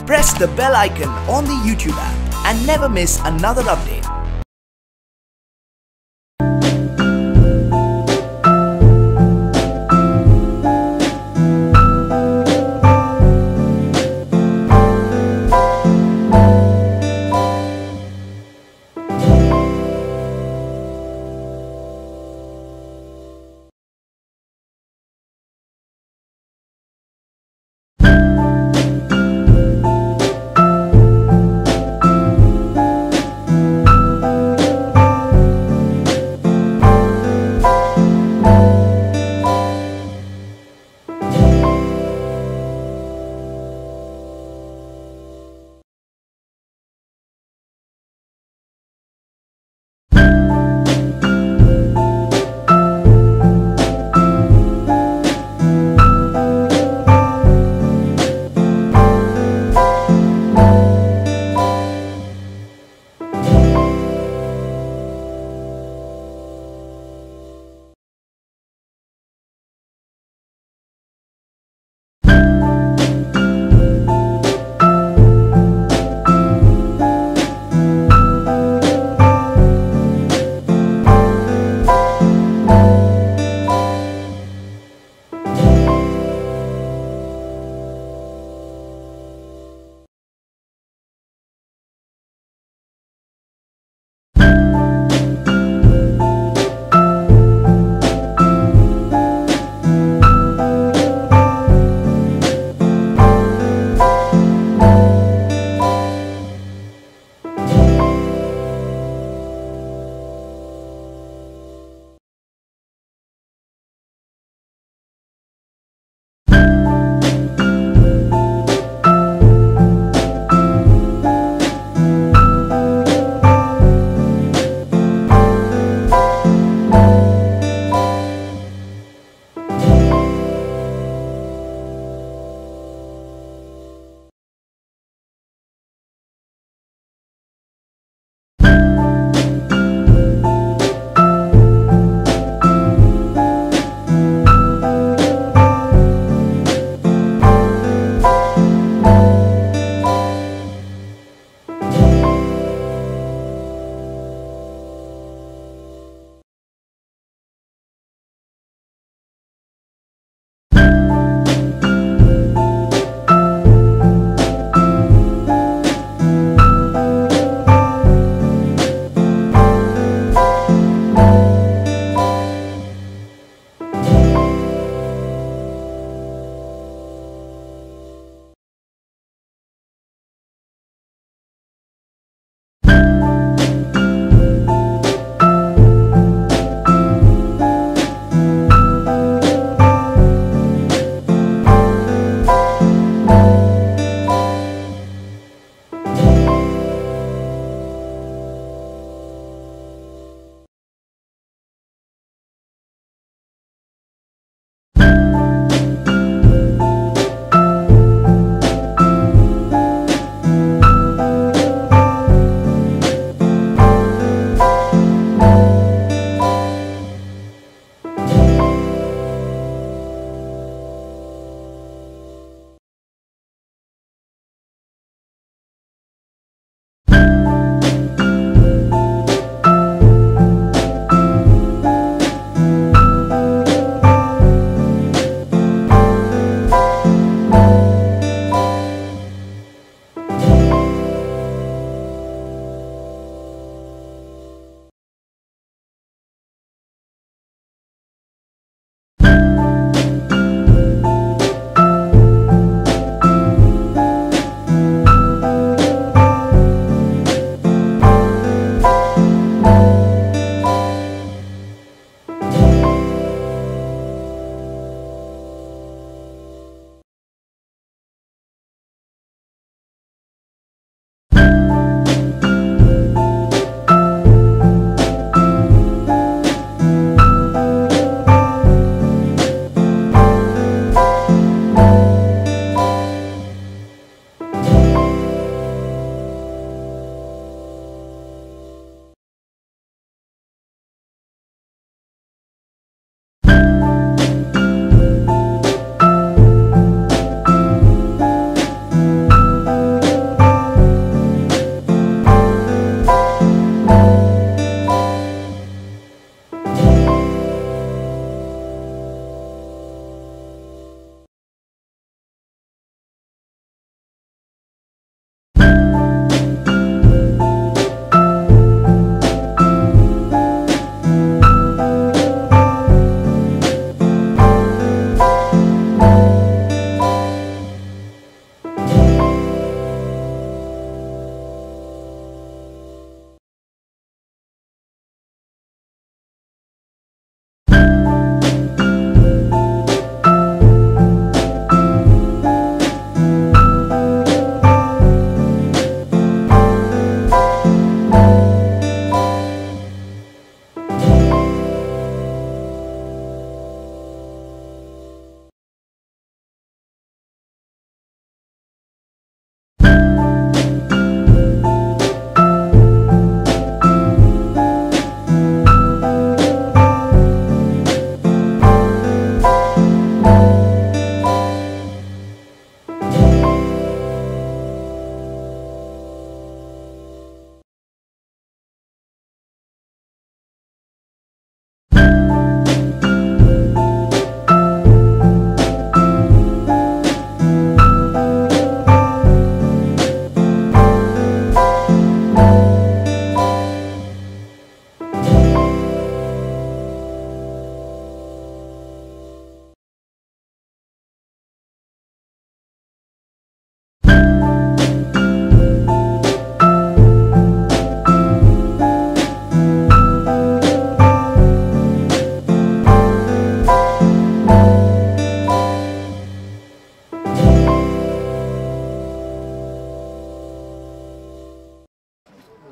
Press the bell icon on the YouTube app and never miss another update.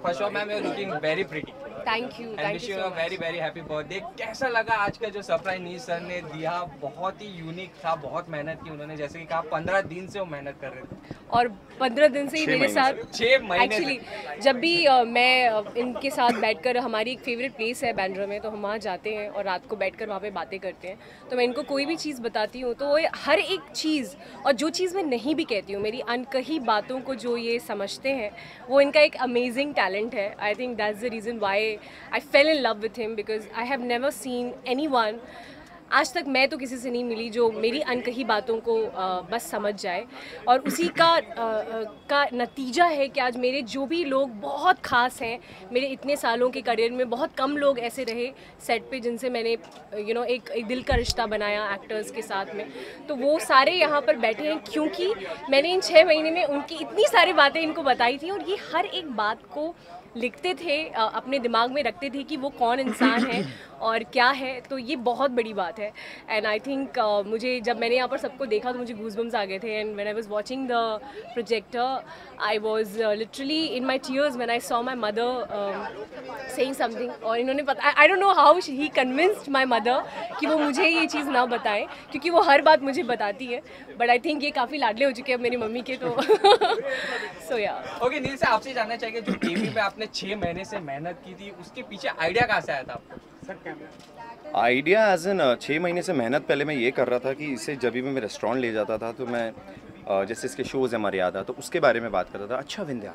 First of ma'am you are looking very pretty. Thank you wish you a very very happy birthday. कैसा लगा आज का जो surprise नील sir ने दिया? बहुत ही unique था, बहुत मेहनत की उन्होंने, जैसे कि कहा 15 दिन से वो मेहनत कर रहे थे। और 15 दिन से ही मेरे साथ 6 महीने एक्चुअली जब भी मैं इनके साथ बैठकर, हमारी एक फेवरेट प्लेस है बैंड्रा में, तो हम वहाँ जाते हैं और रात को बैठकर वहाँ पे बातें करते हैं। तो मैं इनको कोई भी चीज़ बताती हूँ तो वो हर एक चीज़, और जो चीज़ मैं नहीं भी कहती हूँ, मेरी अनकही बातों को जो ये समझते हैं, वो इनका एक अमेजिंग टैलेंट है। I think that's the reason why I fail in love with him, because I have never seen anyone, आज तक मैं तो किसी से नहीं मिली जो मेरी अनकही बातों को बस समझ जाए। और उसी का नतीजा है कि आज मेरे जो भी लोग बहुत ख़ास हैं, मेरे इतने सालों के करियर में बहुत कम लोग ऐसे रहे सेट पे जिनसे मैंने एक दिल का रिश्ता बनाया एक्टर्स के साथ में, तो वो सारे यहाँ पर बैठे हैं क्योंकि मैंने इन 6 महीने में उनकी इतनी सारी बातें इनको बताई थी, और ये हर एक बात को लिखते थे, अपने दिमाग में रखते थे कि वो कौन इंसान है और क्या है। तो ये बहुत बड़ी बात है। एंड आई थिंक मुझे जब मैंने यहाँ पर सबको देखा तो मुझे गूज़बम्स आ गए थे। And when I was watching the projector I was literally in my tears when I saw my mother saying something. और इन्होंने पता, I don't know how he convinced my mother कि वो मुझे ये चीज़ ना बताएं, क्योंकि वो हर बात मुझे बताती है। बट आई थिंक ये काफ़ी लाडले हो चुके हैं मेरी मम्मी के, तो सो या। ओके नील से आपसे जानना चाहिए, जो टीवी पे आपने 6 महीने से मेहनत की थी, उसके पीछे आइडिया कहाँ से आया था आपको? आइडिया एज एन 6 महीने से मेहनत पहले मैं ये कर रहा था कि इसे जब भी मैं रेस्टोरेंट ले जाता था तो मैं जैसे इसके शोज़ है मर्यादा, तो उसके बारे में बात करता था। अच्छा विंध्या,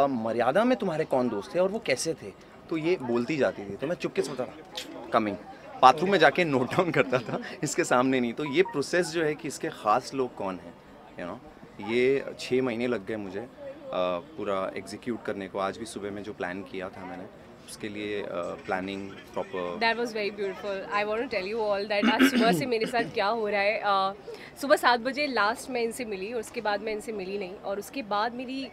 मर्यादा में तुम्हारे कौन दोस्त थे और वो कैसे थे? तो ये बोलती जाती थी, तो मैं चुपके से बताता था, कमिंग, बाथरूम में जाके नोट डाउन करता था, इसके सामने नहीं। तो ये प्रोसेस जो है कि इसके ख़ास लोग कौन हैं, ये 6 महीने लग गए मुझे पूरा एग्जीक्यूट करने को। आज भी सुबह में जो प्लान किया था मैंने, उसके लिए planning proper. That was very beautiful. I want to tell you all that आज सुबह से मेरे साथ क्या हो रहा है। सुबह 7 बजे लास्ट मैं इनसे मिली, और उसके बाद मैं इनसे मिली नहीं। और उसके बाद मेरी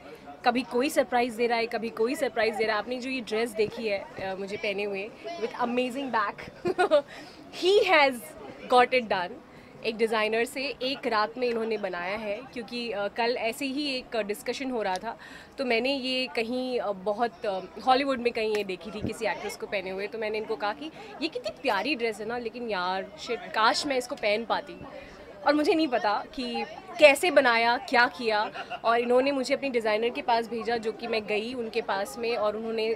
कभी कोई सरप्राइज़ दे रहा है, कभी कोई सरप्राइज़ दे रहा है। आपने जो ये ड्रेस देखी है मुझे पहने हुए with amazing back, he has got it done. एक डिज़ाइनर से एक रात में इन्होंने बनाया है, क्योंकि कल ऐसे ही एक डिस्कशन हो रहा था, तो मैंने ये कहीं बहुत हॉलीवुड में कहीं ये देखी थी किसी एक्ट्रेस को पहने हुए। तो मैंने इनको कहा कि ये कितनी प्यारी ड्रेस है ना, लेकिन यार शिट, काश मैं इसको पहन पाती। और मुझे नहीं पता कि कैसे बनाया, क्या किया। और इन्होंने मुझे अपनी डिज़ाइनर के पास भेजा, जो कि मैं गई उनके पास में, और उन्होंने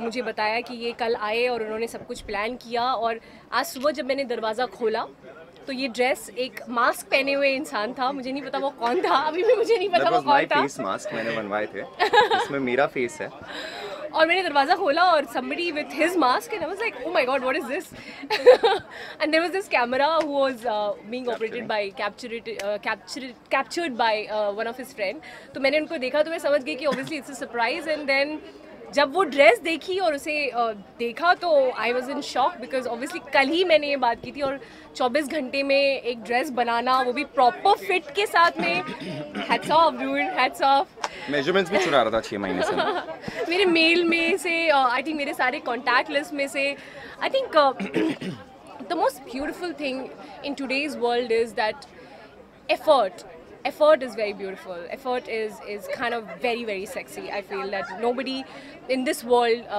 मुझे बताया कि ये कल आए और उन्होंने सब कुछ प्लान किया। और आज सुबह जब मैंने दरवाज़ा खोला तो ये ड्रेस एक मास्क पहने हुए इंसान था, मुझे नहीं पता वो कौन था, अभी भी मुझे नहीं पता वो कौन था। फेस मास्क मैंने बनवाए थे, इसमें मेरा फेस है। और मैंने दरवाज़ा खोला और somebody with his mask, and I was like, oh my god, what is this? And there was this camera who was being operated by captured by one of his friend. तो मैंने उनको देखा तो मैं समझ गई कि obviously it's a surprise. And then जब वो ड्रेस देखी और उसे देखा तो I was in shock, because obviously कल ही मैंने ये बात की थी, और 24 घंटे में एक ड्रेस बनाना, वो भी प्रॉपर फिट के साथ में, hats off dude, hats off. Measurements भी चुरा रहा था 6 महीने से मेरे मेल में से, आई थिंक मेरे सारे कॉन्टैक्ट लिस्ट में से, I think the most beautiful thing in today's world is that effort is very beautiful. Effort is kind of very very sexy. I feel that nobody in this world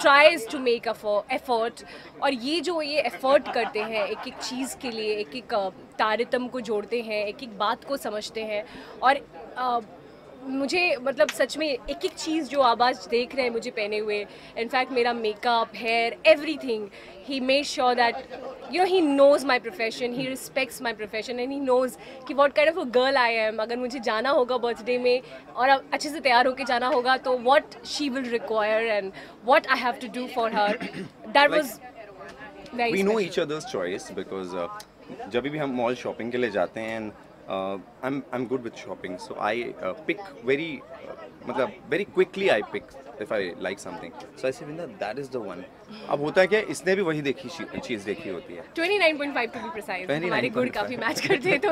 tries to make effort. और ये जो ये effort करते हैं एक एक चीज़ के लिए, एक एक तारतम को जोड़ते हैं, एक एक बात को समझते हैं। और मुझे मतलब सच में एक एक चीज़ जो आप आज देख रहे हैं मुझे पहने हुए, इनफैक्ट मेरा makeup, hair, everything, he made sure that he knows my profession, he respects my profession, and he knows कि what kind of a girl I am. अगर मुझे जाना होगा बर्थडे में और अच्छे से तैयार होके जाना होगा तो what she will require and what I have to do for her. That was very we know special. each other's choice because जब भी हम मॉल शॉपिंग के लिए जाते हैं, and I'm good with shopping, so I pick मतलब very quickly I pick if I like something. So I say Vinda, that is the one. अब होता है क्या, इसने भी वही चीज़ देखी होती है। 29.5 to be precise. हमारे गुड काफ़ी मैच करते हैं, तो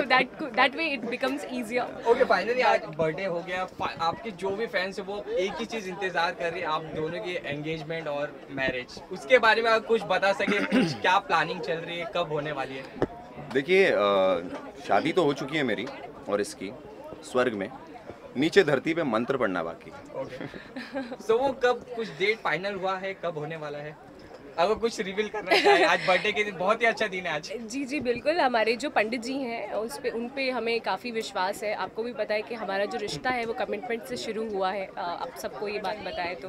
that way it becomes easier. Okay finally आज बर्थडे हो गया, आपके जो भी फैंस है वो एक ही चीज़ इंतजार कर रही है, आप दोनों की एंगेजमेंट और मैरिज। उसके बारे में आप कुछ बता सके, कुछ क्या प्लानिंग चल रही है, कब होने वाली है? देखिए शादी तो हो चुकी है मेरी और इसकी स्वर्ग में, नीचे धरती पे मंत्र पढ़ना बाकी। सो वो कब कुछ डेट फाइनल हुआ है, कब होने वाला है? अगर कुछ रिवील करना चाहे, आज बर्थडे के दिन बहुत ही अच्छा दिन है आज। जी जी बिल्कुल, हमारे जो पंडित जी हैं उन पे हमें काफ़ी विश्वास है। आपको भी पता है कि हमारा जो रिश्ता है वो कमिटमेंट से शुरू हुआ है। आप सबको ये बात बताएं तो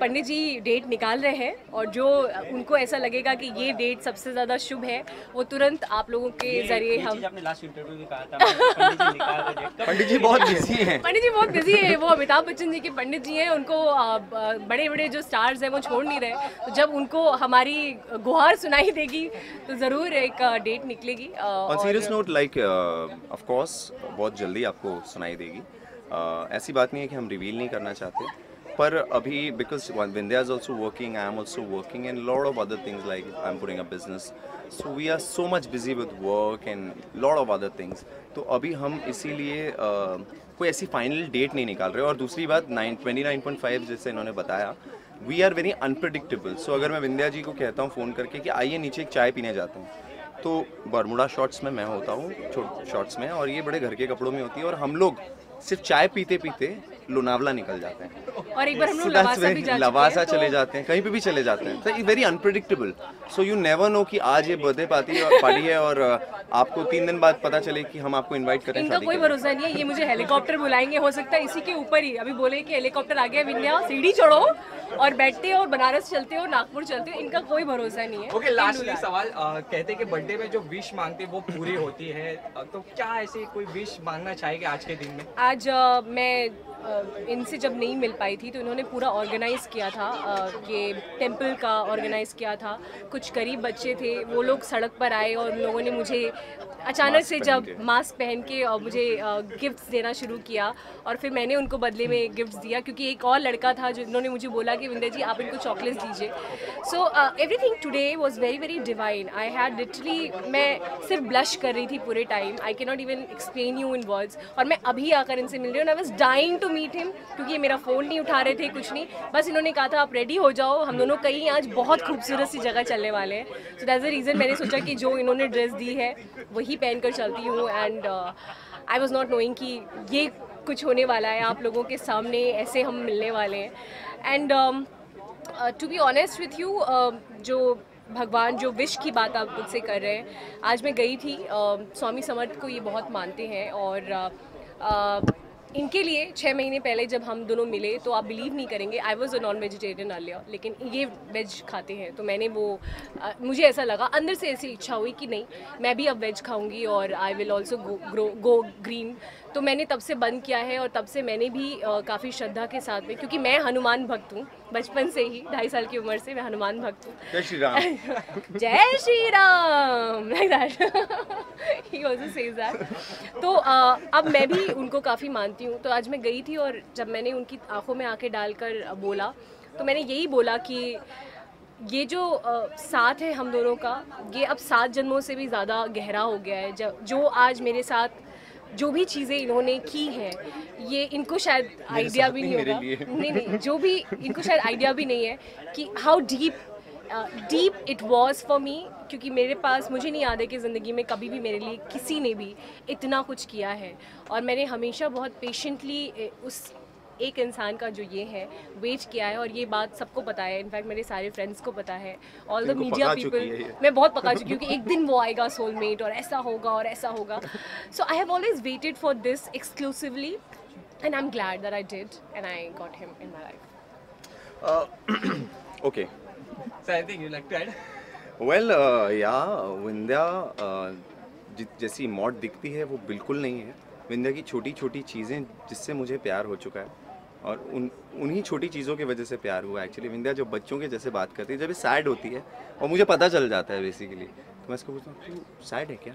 पंडित जी डेट निकाल रहे हैं, और जो उनको ऐसा लगेगा कि ये डेट सबसे ज़्यादा शुभ है वो तुरंत आप लोगों के ज़रिए हम। आपने लास्ट इंटरव्यू में कहा था पंडित जी बहुत बिजी हैं। पंडित जी बहुत बिजी है, वो अमिताभ बच्चन जी के पंडित जी हैं, उनको बड़े बड़े जो स्टार्स हैं वो छोड़ नहीं रहे। तो जब उनको हमारी गुहार सुनाई देगी तो ज़रूर एक डेट निकलेगी। On serious note, like of course बहुत जल्दी आपको सुनाई देगी। ऐसी बात नहीं है कि हम रिवील नहीं करना चाहते, पर अभी because Vindhya is also working, I am also working and lot of other things, like I am putting a business, so we are so much busy with work and lot of other things. तो अभी हम इसीलिए कोई ऐसी final date नहीं निकाल रहे। और दूसरी बात 29.5 जैसे इन्होंने बताया, वी आर वेरी अनप्रडिक्टेबल। सो अगर मैं विंध्या जी को कहता हूँ फ़ोन करके कि आइए नीचे एक चाय पीने जाते हैं, तो बरमुडा शॉर्ट्स में मैं होता हूँ, शॉर्ट्स में, और ये बड़े घर के कपड़ों में होती है, और हम लोग सिर्फ चाय पीते पीते लोनावला निकल जाते हैं। और एक बार हम लोग लवासा भी जा चुके हैं, लवासा तो चले जाते हैं, कहीं पे भी चले जाते हैं। तो very unpredictable, so you never know कि आज ये बर्थडे पार्टी है और आपको 3 दिन बाद पता चले कि हम आपको इनवाइट करें। इनका कोई भरोसा नहीं है, ये मुझे हेलीकॉप्टर बुलाएंगे, हो सकता है इसी के ऊपर ही अभी बोले कि हेलीकॉप्टर आ गया विंध्या, सीढ़ी चढ़ो और बैठते हो और बनारस चलते हो, नागपुर चलते हो। इनका कोई भरोसा नहीं है। ओके, लास्टली सवाल, कहते हैं कि बर्थडे में जो विश मांगते हैं वो पूरी होती है, तो क्या ऐसे कोई विश मांगना चाहेंगे आज के दिन में? आज मैं इनसे जब नहीं मिल पाई थी तो इन्होंने पूरा ऑर्गेनाइज़ किया था, ये टेंपल का ऑर्गेनाइज़ किया था। कुछ गरीब बच्चे थे, वो लोग सड़क पर आए और उन लोगों ने मुझे अचानक से जब मास्क पहन के और मुझे गिफ्ट्स देना शुरू किया, और फिर मैंने उनको बदले में गिफ्ट्स दिया, क्योंकि एक और लड़का था जो इन्होंने मुझे बोला कि विंध्या जी आप इनको चॉकलेट्स दीजिए। So everything today was very very divine. I had literally, मैं सिर्फ ब्लश कर रही थी पूरे time, I can not even explain you in words. और मैं अभी आकर इनसे मिल रही हूँ, I was dying to meet him, क्योंकि ये मेरा फ़ोन नहीं उठा रहे थे, कुछ नहीं, बस इन्होंने कहा था आप रेडी हो जाओ, हम दोनों कहीं आज बहुत खूबसूरत सी जगह चलने वाले हैं। सो दैट्स द रीज़न मैंने सोचा कि जो इन्होंने ड्रेस दी है वही पहन कर चलती हूँ। And I was not knowing कि ये कुछ होने वाला है, आप लोगों के सामने ऐसे हम मिलने वाले हैं। And to be honest with you, जो भगवान जो विश की बात आप मुझसे कर रहे हैं, आज मैं गई थी, स्वामी समर्थ को ये बहुत मानते हैं, और इनके लिए 6 महीने पहले जब हम दोनों मिले तो आप बिलीव नहीं करेंगे, I was a non vegetarian earlier, लेकिन ये वेज खाते हैं, तो मैंने वो मुझे ऐसा लगा, अंदर से ऐसी इच्छा हुई कि नहीं मैं भी अब वेज खाऊंगी और I will also go green. तो मैंने तब से बंद किया है, और तब से मैंने भी काफ़ी श्रद्धा के साथ में, क्योंकि मैं हनुमान भक्त हूँ बचपन से ही, 2.5 साल की उम्र से मैं हनुमान भक्त हूँ। जय श्री राम। जय Shri Ram, like that. He also says that. तो अब मैं भी उनको काफ़ी मानती हूँ। तो आज मैं गई थी, और जब मैंने उनकी आंखों में आंखें डालकर बोला, तो मैंने यही बोला कि ये जो साथ है हम दोनों का, ये अब 7 जन्मों से भी ज़्यादा गहरा हो गया है। जो आज मेरे साथ जो भी चीज़ें इन्होंने की हैं, ये इनको शायद आइडिया भी नहीं होगा, नहीं, जो भी इनको शायद आइडिया भी नहीं है कि how deep it was for me, क्योंकि मेरे पास, मुझे नहीं याद है कि ज़िंदगी में कभी भी मेरे लिए किसी ने भी इतना कुछ किया है, और मैंने हमेशा बहुत पेशेंटली उस एक इंसान का जो ये है वेट किया है, और ये बात सबको पता है, इनफैक्ट मेरे सारे फ्रेंड्स को पता है, ऑल द मीडिया पीपल, मैं बहुत पका चुकी हूँ कि एक दिन वो आएगा सोलमेट, और ऐसा होगा और ऐसा होगा। So I have always waited for this exclusively, and I am glad that I did and I got him in my life. Okay, So I think you like to add? Well या विंध्या जैसी मौत दिखती है वो बिल्कुल नहीं है। विंध्या की छोटी छोटी चीज़ें जिससे मुझे प्यार हो चुका है, और उन्हीं छोटी चीज़ों की वजह से प्यार हुआ। एक्चुअली विंध्या जब बच्चों के जैसे बात करती है, जब ये सैड होती है और मुझे पता चल जाता है बेसिकली, तो मैं इसको पूछता हूँ तू सैड है क्या?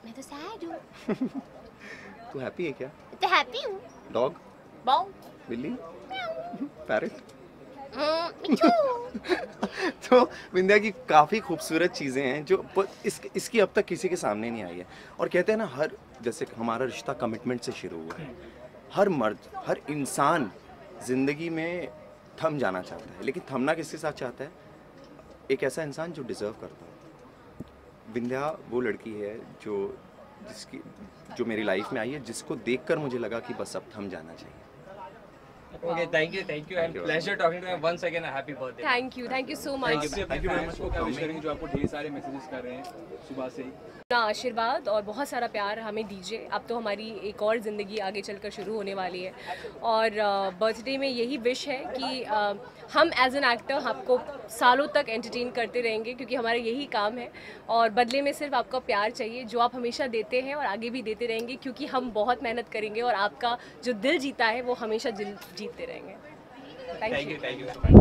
मैं तो सैड हूँ। तू हैप्पी है क्या? तो हैप्पी हूँ। डॉग, बाउ, बिल्ली, पैरेट। मिट्टू। तो विंध्या की काफ़ी खूबसूरत चीज़ें हैं जो इसकी अब तक किसी के सामने नहीं आई है। और कहते हैं ना, हर जैसे हमारा रिश्ता कमिटमेंट से शुरू हुआ है, हर मर्द, हर इंसान ज़िंदगी में थम जाना चाहता है, लेकिन थमना किसके साथ चाहता है? एक ऐसा इंसान जो डिज़र्व करता है। विंध्या वो लड़की है जो जिसकी जो मेरी लाइफ में आई है, जिसको देखकर मुझे लगा कि बस अब थम जाना चाहिए। Okay, thank you and pleasure talking to you once again. A happy birthday. Thank you so much. Thank you very much को क्या विश करेंगे जो आपको ढेर सारे मैसेजेस कर रहे हैं सुबह से ही। अपना आशीर्वाद और बहुत सारा प्यार हमें दीजिए। अब तो हमारी एक और ज़िंदगी आगे चलकर शुरू होने वाली है और बर्थडे में यही विश है कि हम एज एन एक्टर आपको सालों तक एंटरटेन करते रहेंगे, क्योंकि हमारा यही काम है और बदले में सिर्फ आपका प्यार चाहिए जो आप हमेशा देते हैं और आगे भी देते रहेंगे, क्योंकि हम बहुत मेहनत करेंगे और आपका जो दिल जीता है वो हमेशा जीतते रहेंगे। Thank you.